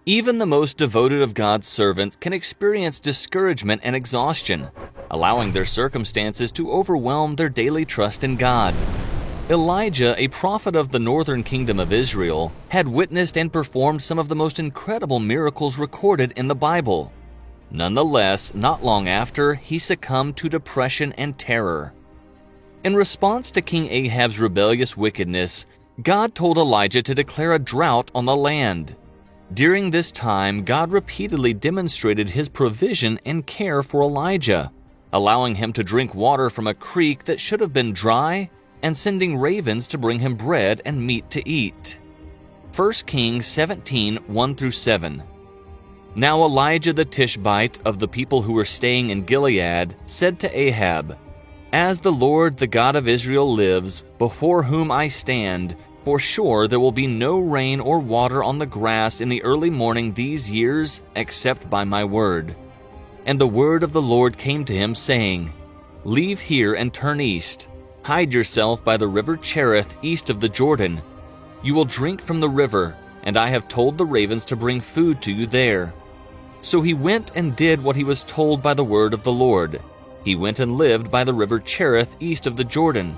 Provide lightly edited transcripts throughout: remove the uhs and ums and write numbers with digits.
Even the most devoted of God's servants can experience discouragement and exhaustion, allowing their circumstances to overwhelm their daily trust in God. Elijah, a prophet of the northern kingdom of Israel, had witnessed and performed some of the most incredible miracles recorded in the Bible. Nonetheless, not long after, he succumbed to depression and terror. In response to King Ahab's rebellious wickedness, God told Elijah to declare a drought on the land. During this time, God repeatedly demonstrated His provision and care for Elijah, allowing him to drink water from a creek that should have been dry and sending ravens to bring him bread and meat to eat. 1 Kings 17, 1-7. Now Elijah the Tishbite of the people who were staying in Gilead said to Ahab, "As the Lord, the God of Israel lives, before whom I stand, for sure there will be no rain or water on the grass in the early morning these years, except by my word." And the word of the Lord came to him, saying, "Leave here and turn east. Hide yourself by the river Cherith east of the Jordan. You will drink from the river, and I have told the ravens to bring food to you there." So he went and did what he was told by the word of the Lord. He went and lived by the river Cherith east of the Jordan.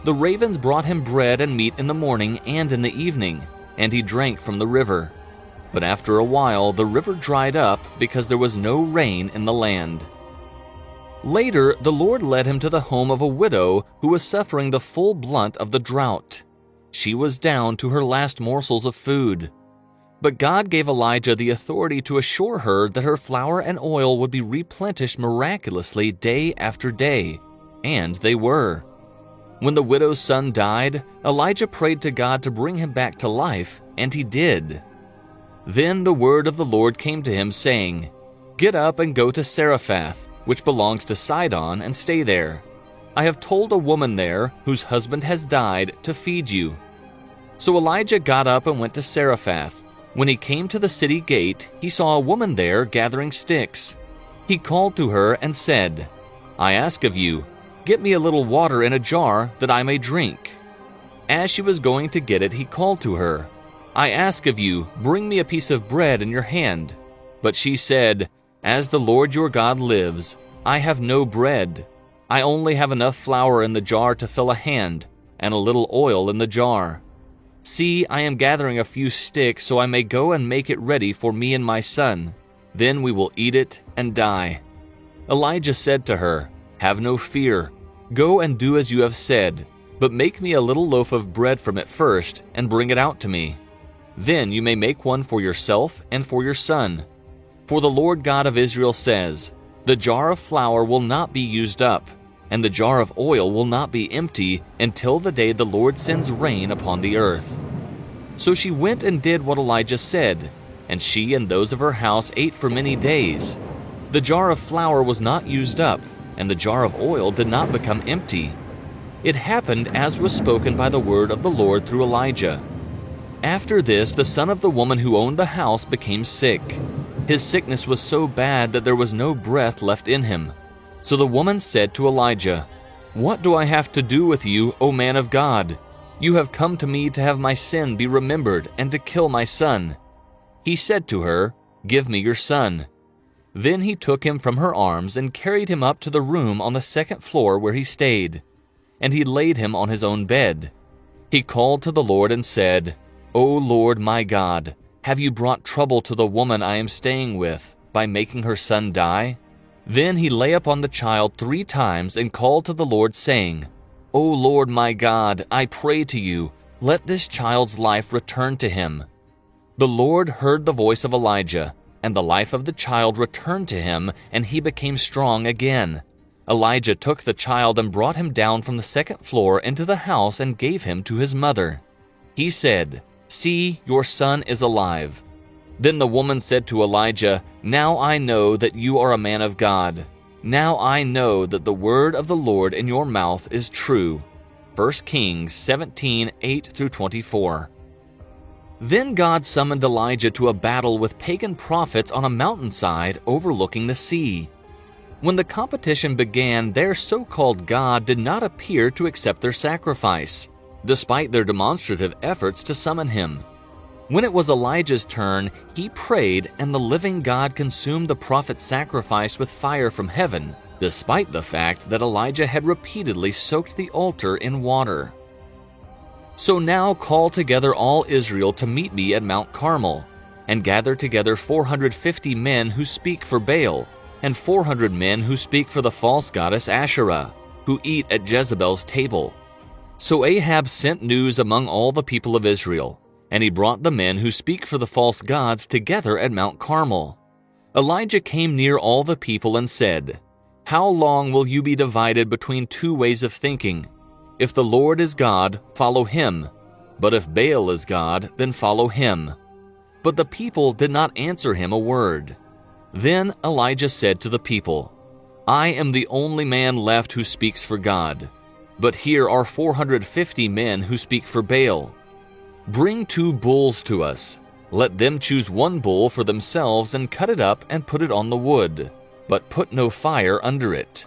The ravens brought him bread and meat in the morning and in the evening, and he drank from the river. But after a while the river dried up because there was no rain in the land. Later, the Lord led him to the home of a widow who was suffering the full brunt of the drought. She was down to her last morsels of food. But God gave Elijah the authority to assure her that her flour and oil would be replenished miraculously day after day, and they were. When the widow's son died, Elijah prayed to God to bring him back to life, and he did. Then the word of the Lord came to him, saying, "Get up and go to Zarephath, which belongs to Sidon, and stay there. I have told a woman there, whose husband has died, to feed you." So Elijah got up and went to Zarephath. When he came to the city gate, he saw a woman there gathering sticks. He called to her and said, "I ask of you, get me a little water in a jar that I may drink." As she was going to get it, he called to her, "I ask of you, bring me a piece of bread in your hand." But she said, "As the Lord your God lives, I have no bread. I only have enough flour in the jar to fill a hand, and a little oil in the jar. See, I am gathering a few sticks so I may go and make it ready for me and my son. Then we will eat it and die." Elijah said to her, "Have no fear. Go and do as you have said, but make me a little loaf of bread from it first and bring it out to me. Then you may make one for yourself and for your son. For the Lord God of Israel says, the jar of flour will not be used up, and the jar of oil will not be empty until the day the Lord sends rain upon the earth." So she went and did what Elijah said, and she and those of her house ate for many days. The jar of flour was not used up, and the jar of oil did not become empty. It happened as was spoken by the word of the Lord through Elijah. After this, the son of the woman who owned the house became sick. His sickness was so bad that there was no breath left in him. So the woman said to Elijah, "What do I have to do with you, O man of God? You have come to me to have my sin be remembered and to kill my son." He said to her, "Give me your son." Then he took him from her arms and carried him up to the room on the second floor where he stayed, and he laid him on his own bed. He called to the Lord and said, "O Lord my God, have you brought trouble to the woman I am staying with by making her son die?" Then he lay upon the child 3 times and called to the Lord, saying, "O Lord my God, I pray to you, let this child's life return to him." The Lord heard the voice of Elijah, and the life of the child returned to him, and he became strong again. Elijah took the child and brought him down from the second floor into the house and gave him to his mother. He said, "See, your son is alive." Then the woman said to Elijah, "Now I know that you are a man of God. Now I know that the word of the Lord in your mouth is true." 1 Kings 17, 8-24. Then God summoned Elijah to a battle with pagan prophets on a mountainside overlooking the sea. When the competition began, their so-called God did not appear to accept their sacrifice, despite their demonstrative efforts to summon him. When it was Elijah's turn, he prayed, and the living God consumed the prophet's sacrifice with fire from heaven, despite the fact that Elijah had repeatedly soaked the altar in water. So now call together all Israel to meet me at Mount Carmel, and gather together 450 men who speak for Baal, and 400 men who speak for the false goddess Asherah, who eat at Jezebel's table. So Ahab sent news among all the people of Israel, and he brought the men who speak for the false gods together at Mount Carmel. Elijah came near all the people and said, "How long will you be divided between two ways of thinking? If the Lord is God, follow him. But if Baal is God, then follow him." But the people did not answer him a word. Then Elijah said to the people, "I am the only man left who speaks for God. But here are 450 men who speak for Baal. Bring 2 bulls to us. Let them choose 1 bull for themselves and cut it up and put it on the wood, but put no fire under it.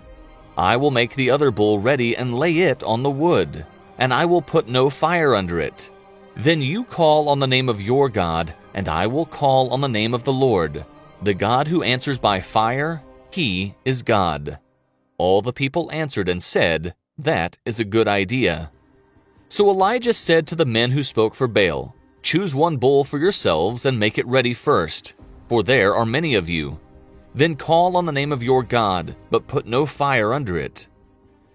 I will make the other bull ready and lay it on the wood, and I will put no fire under it. Then you call on the name of your God, and I will call on the name of the Lord. The God who answers by fire, he is God." All the people answered and said, "That is a good idea." So Elijah said to the men who spoke for Baal, "Choose 1 bull for yourselves and make it ready first, for there are many of you. Then call on the name of your God, but put no fire under it."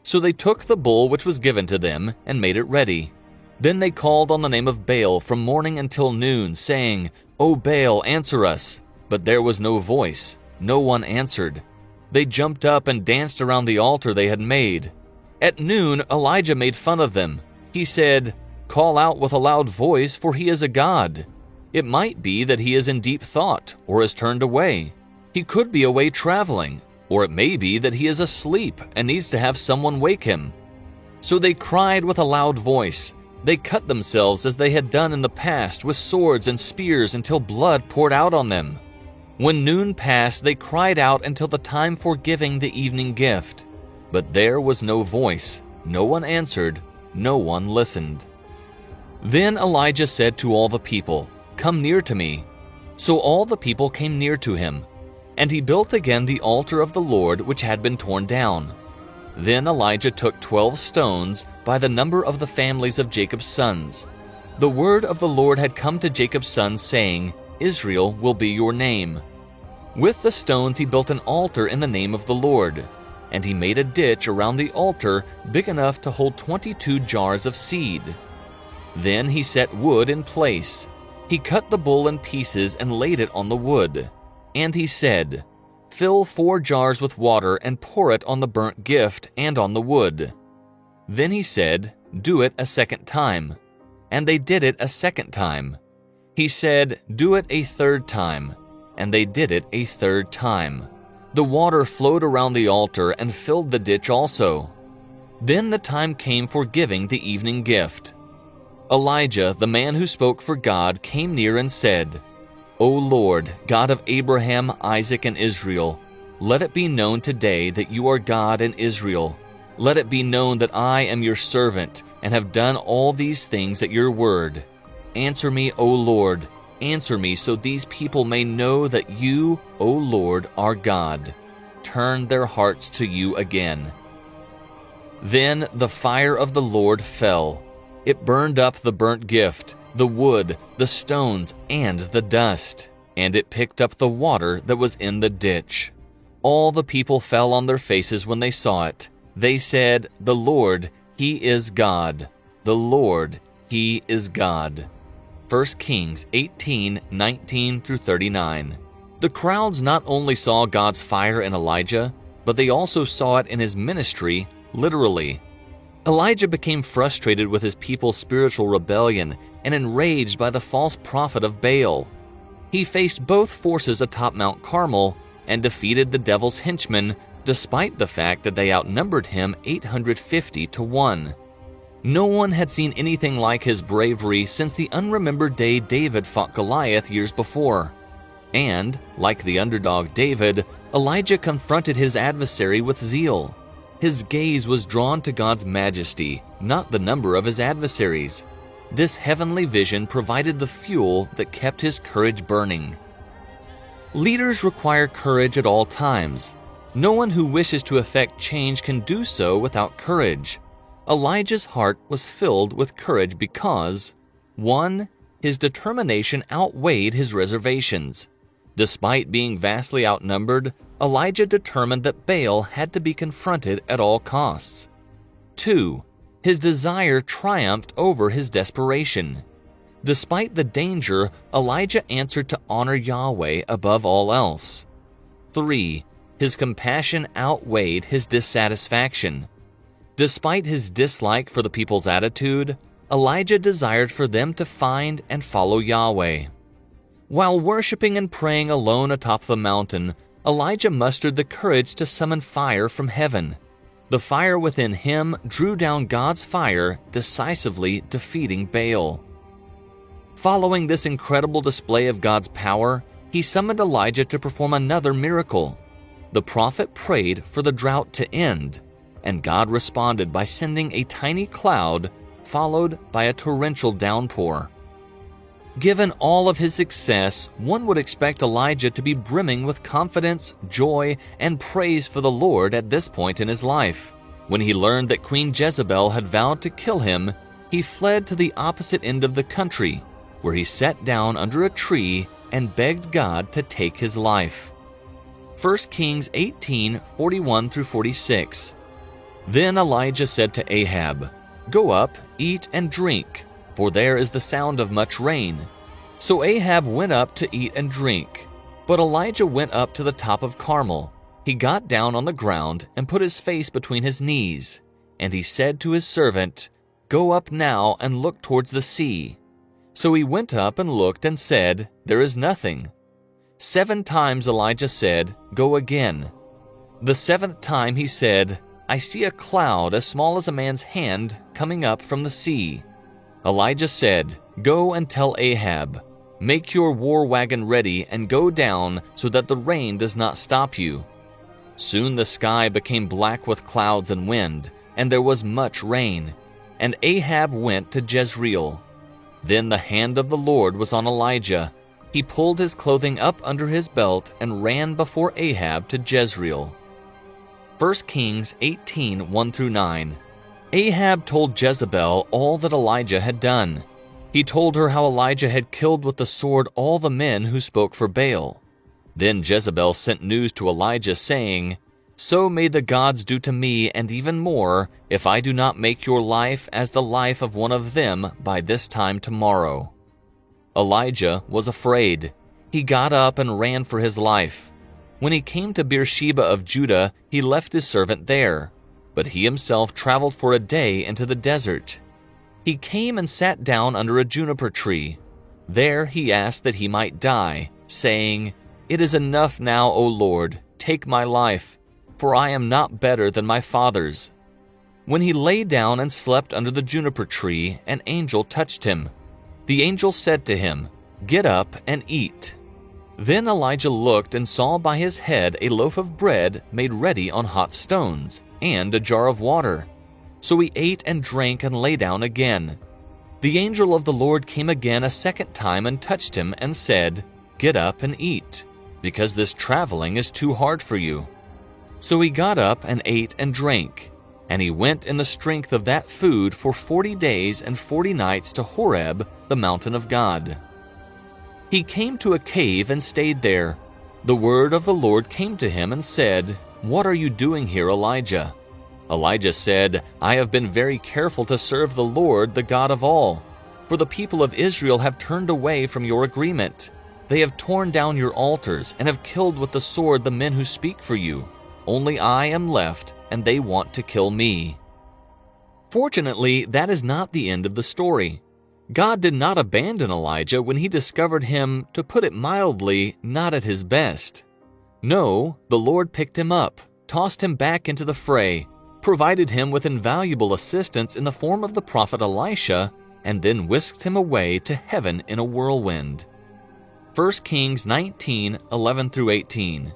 So they took the bull which was given to them and made it ready. Then they called on the name of Baal from morning until noon, saying, "O Baal, answer us." But there was no voice. No one answered. They jumped up and danced around the altar they had made. At noon, Elijah made fun of them. He said, "Call out with a loud voice, for he is a god. It might be that he is in deep thought or has turned away. He could be away traveling, or it may be that he is asleep and needs to have someone wake him." So they cried with a loud voice. They cut themselves as they had done in the past with swords and spears until blood poured out on them. When noon passed, they cried out until the time for giving the evening gift. But there was no voice, no one answered, no one listened. Then Elijah said to all the people, "Come near to me." So all the people came near to him, and he built again the altar of the Lord which had been torn down. Then Elijah took 12 stones by the number of the families of Jacob's sons. The word of the Lord had come to Jacob's sons, saying, "Israel will be your name." With the stones he built an altar in the name of the Lord, and he made a ditch around the altar big enough to hold 22 jars of seed. Then he set wood in place. He cut the bull in pieces and laid it on the wood. And he said, "Fill 4 jars with water and pour it on the burnt gift and on the wood." Then he said, "Do it a second time." And they did it a second time. He said, "Do it a third time." And they did it a third time. The water flowed around the altar and filled the ditch also. Then the time came for giving the evening gift. Elijah, the man who spoke for God, came near and said, "O Lord, God of Abraham, Isaac, and Israel, let it be known today that you are God in Israel. Let it be known that I am your servant and have done all these things at your word. Answer me, O Lord, answer me, so these people may know that you, O Lord, are God. Turn their hearts to you again." Then the fire of the Lord fell. It burned up the burnt gift, the wood, the stones, and the dust, and it picked up the water that was in the ditch. All the people fell on their faces when they saw it. They said, "The Lord, He is God. The Lord, He is God." 1 Kings 18:19-39. The crowds not only saw God's fire in Elijah, but they also saw it in his ministry, literally. Elijah became frustrated with his people's spiritual rebellion and enraged by the false prophet of Baal. He faced both forces atop Mount Carmel and defeated the devil's henchmen, despite the fact that they outnumbered him 850 to 1. No one had seen anything like his bravery since the unremembered day David fought Goliath years before. And, like the underdog David, Elijah confronted his adversary with zeal. His gaze was drawn to God's majesty, not the number of his adversaries. This heavenly vision provided the fuel that kept his courage burning. Leaders require courage at all times. No one who wishes to effect change can do so without courage. Elijah's heart was filled with courage because 1. His determination outweighed his reservations. Despite being vastly outnumbered, Elijah determined that Baal had to be confronted at all costs. 2. His desire triumphed over his desperation. Despite the danger, Elijah answered to honor Yahweh above all else. 3. His compassion outweighed his dissatisfaction. Despite his dislike for the people's attitude, Elijah desired for them to find and follow Yahweh. While worshiping and praying alone atop the mountain, Elijah mustered the courage to summon fire from heaven. The fire within him drew down God's fire, decisively defeating Baal. Following this incredible display of God's power, he summoned Elijah to perform another miracle. The prophet prayed for the drought to end, and God responded by sending a tiny cloud followed by a torrential downpour. Given all of his success, one would expect Elijah to be brimming with confidence, joy, and praise for the Lord at this point in his life. When he learned that Queen Jezebel had vowed to kill him, he fled to the opposite end of the country, where he sat down under a tree and begged God to take his life. 1 Kings 18:41-46. Then Elijah said to Ahab, "Go up, eat and drink, for there is the sound of much rain." So Ahab went up to eat and drink. But Elijah went up to the top of Carmel. He got down on the ground and put his face between his knees. And he said to his servant, "Go up now and look towards the sea." So he went up and looked and said, "There is nothing." 7 times Elijah said, "Go again." The 7th time he said, "I see a cloud as small as a man's hand coming up from the sea." Elijah said, "Go and tell Ahab, make your war wagon ready and go down so that the rain does not stop you." Soon the sky became black with clouds and wind, and there was much rain. And Ahab went to Jezreel. Then the hand of the Lord was on Elijah. He pulled his clothing up under his belt and ran before Ahab to Jezreel. 1 Kings 18:1-9. Ahab told Jezebel all that Elijah had done. He told her how Elijah had killed with the sword all the men who spoke for Baal. Then Jezebel sent news to Elijah saying, "So may the gods do to me and even more if I do not make your life as the life of one of them by this time tomorrow." Elijah was afraid. He got up and ran for his life. When he came to Beersheba of Judah, he left his servant there, but he himself traveled for a day into the desert. He came and sat down under a juniper tree. There he asked that he might die, saying, "It is enough now, O Lord, take my life, for I am not better than my fathers." When he lay down and slept under the juniper tree, an angel touched him. The angel said to him, "Get up and eat." Then Elijah looked and saw by his head a loaf of bread made ready on hot stones, and a jar of water. So he ate and drank and lay down again. The angel of the Lord came again a second time and touched him and said, "Get up and eat, because this traveling is too hard for you." So he got up and ate and drank, and he went in the strength of that food for 40 days and 40 nights to Horeb, the mountain of God. He came to a cave and stayed there. The word of the Lord came to him and said, "What are you doing here, Elijah?" Elijah said, "I have been very careful to serve the Lord, the God of all. For the people of Israel have turned away from your agreement. They have torn down your altars and have killed with the sword the men who speak for you. Only I am left, and they want to kill me." Fortunately, that is not the end of the story. God did not abandon Elijah when he discovered him, to put it mildly, not at his best. No, the Lord picked him up, tossed him back into the fray, provided him with invaluable assistance in the form of the prophet Elisha, and then whisked him away to heaven in a whirlwind. 1 Kings 19:11-18.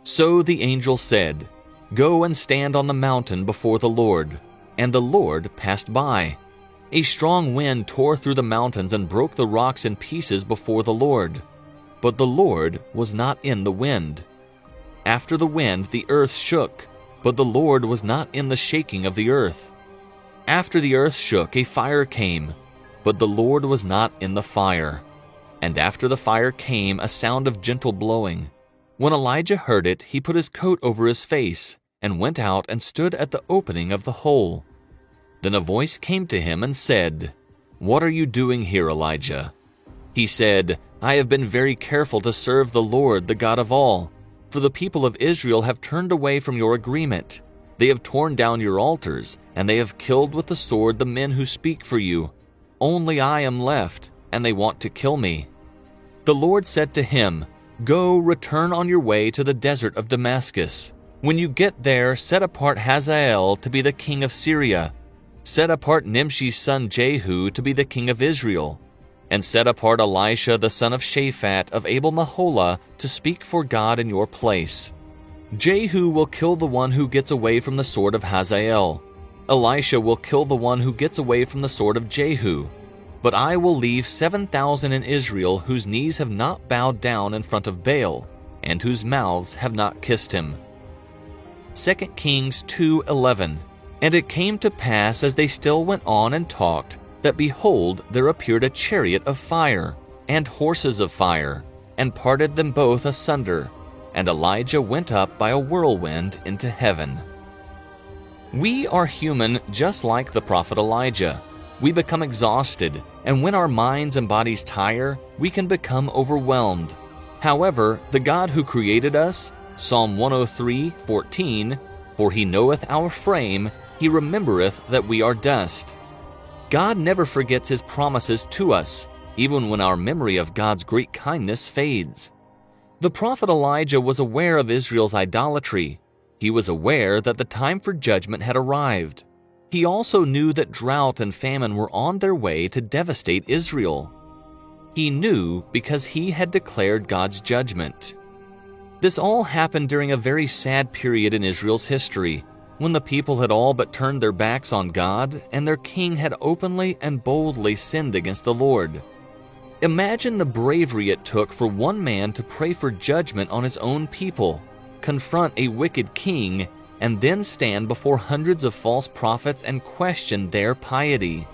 So the angel said, "Go and stand on the mountain before the Lord." And the Lord passed by. A strong wind tore through the mountains and broke the rocks in pieces before the Lord. But the Lord was not in the wind. After the wind, the earth shook, but the Lord was not in the shaking of the earth. After the earth shook, a fire came, but the Lord was not in the fire. And after the fire came a sound of gentle blowing. When Elijah heard it, he put his coat over his face, and went out and stood at the opening of the hole. Then a voice came to him and said, "What are you doing here, Elijah?" He said, "I have been very careful to serve the Lord, the God of all. For the people of Israel have turned away from your agreement. They have torn down your altars, and they have killed with the sword the men who speak for you. Only I am left, and they want to kill me." The Lord said to him, "Go, return on your way to the desert of Damascus. When you get there, set apart Hazael to be the king of Syria. Set apart Nimshi's son Jehu to be the king of Israel. And set apart Elisha the son of Shaphat of Abel-Meholah to speak for God in your place. Jehu will kill the one who gets away from the sword of Hazael. Elisha will kill the one who gets away from the sword of Jehu. But I will leave 7,000 in Israel whose knees have not bowed down in front of Baal, and whose mouths have not kissed him." 2 Kings 2:11. And it came to pass as they still went on and talked, that behold, there appeared a chariot of fire, and horses of fire, and parted them both asunder. And Elijah went up by a whirlwind into heaven. We are human just like the prophet Elijah. We become exhausted, and when our minds and bodies tire, we can become overwhelmed. However, the God who created us, Psalm 103:14, "For he knoweth our frame, he remembereth that we are dust." God never forgets his promises to us, even when our memory of God's great kindness fades. The prophet Elijah was aware of Israel's idolatry. He was aware that the time for judgment had arrived. He also knew that drought and famine were on their way to devastate Israel. He knew because he had declared God's judgment. This all happened during a very sad period in Israel's history, when the people had all but turned their backs on God and their king had openly and boldly sinned against the Lord. Imagine the bravery it took for one man to pray for judgment on his own people, confront a wicked king, and then stand before hundreds of false prophets and question their piety.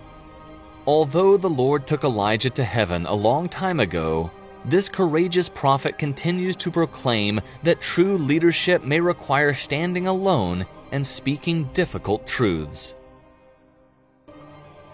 Although the Lord took Elijah to heaven a long time ago, this courageous prophet continues to proclaim that true leadership may require standing alone and speaking difficult truths.